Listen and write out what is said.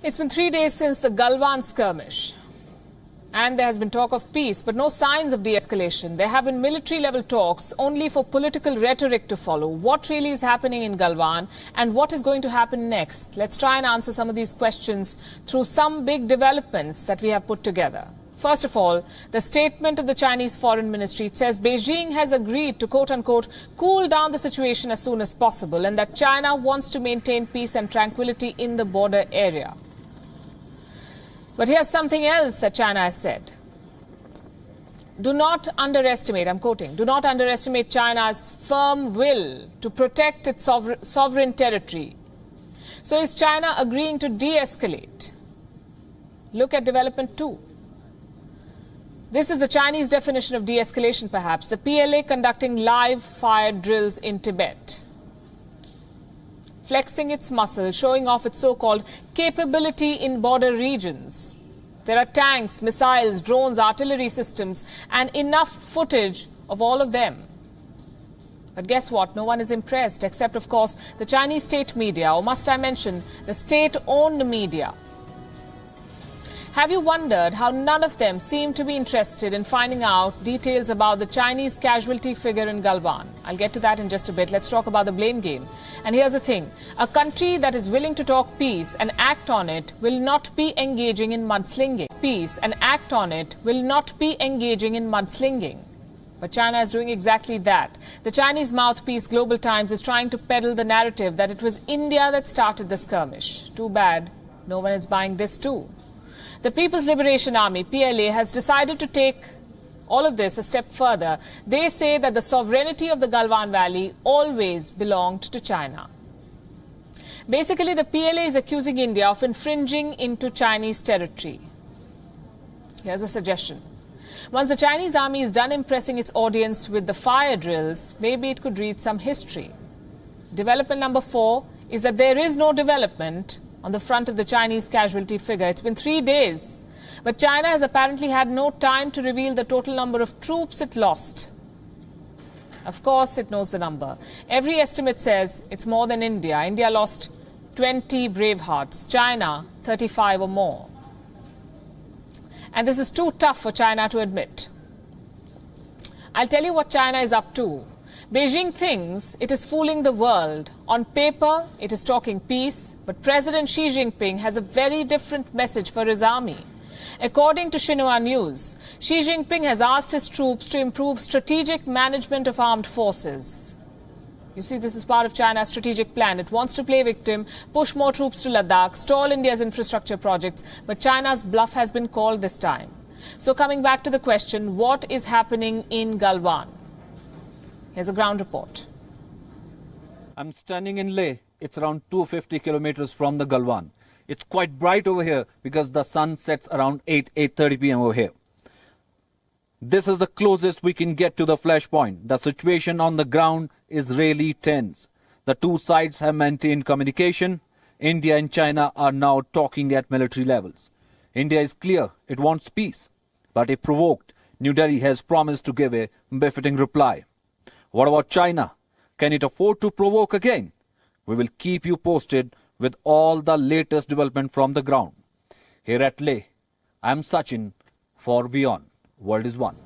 It's been 3 days since the Galwan skirmish, and there has been talk of peace, but no signs of de-escalation. There have been military-level talks only for political rhetoric to follow. What really is happening in Galwan, and what is going to happen next? Let's try and answer some of these questions through some big developments that we have put together. First of all, the statement of the Chinese Foreign Ministry, it says Beijing has agreed to, quote-unquote, cool down the situation as soon as possible, and that China wants to maintain peace and tranquility in the border area. But here's something else that China has said. Do not underestimate, I'm quoting, do not underestimate China's firm will to protect its sovereign territory. So is China agreeing to de-escalate? Look at development 2. This is the Chinese definition of de-escalation, perhaps. The PLA conducting live fire drills in Tibet, flexing its muscle, showing off its so-called capability in border regions. There are tanks, missiles, drones, artillery systems, and enough footage of all of them. But guess what? No one is impressed, except, of course, the Chinese state media, or must I mention, the state-owned media. Have you wondered how none of them seem to be interested in finding out details about the Chinese casualty figure in Galwan? I'll get to that in just a bit. Let's talk about the blame game. And here's the thing. A country that is willing to talk peace and act on it will not be engaging in mudslinging. Peace and act on it will not be engaging in mudslinging. But China is doing exactly that. The Chinese mouthpiece Global Times is trying to peddle the narrative that it was India that started the skirmish. Too bad. No one is buying this too. The People's Liberation Army, PLA, has decided to take all of this a step further. They say that the sovereignty of the Galwan Valley always belonged to China. Basically, the PLA is accusing India of infringing into Chinese territory. Here's a suggestion. Once the Chinese army is done impressing its audience with the fire drills, maybe it could read some history. Development number 4 is that there is no development on the front of the Chinese casualty figure. It's been 3 days, but China has apparently had no time to reveal the total number of troops it lost. Of course, it knows the number. Every estimate says it's more than India. India lost 20 bravehearts, China 35 or more. And this is too tough for China to admit. I'll tell you what China is up to. Beijing thinks it is fooling the world. On paper, it is talking peace, but President Xi Jinping has a very different message for his army. According to Xinhua News, Xi Jinping has asked his troops to improve strategic management of armed forces. You see, this is part of China's strategic plan. It wants to play victim, push more troops to Ladakh, stall India's infrastructure projects, but China's bluff has been called this time. So coming back to the question, what is happening in Galwan? Here's a ground report. I'm standing in Leh. It's around 250 kilometers from the Galwan. It's quite bright over here because the sun sets around 8:30 p.m. over here. This is the closest we can get to the flashpoint. The situation on the ground is really tense. The two sides have maintained communication. India and China are now talking at military levels. India is clear it wants peace. But if provoked, New Delhi has promised to give a befitting reply. What about China? Can it afford to provoke again? We will keep you posted with all the latest development from the ground. Here at Leh, I am Sachin for WION. World is One.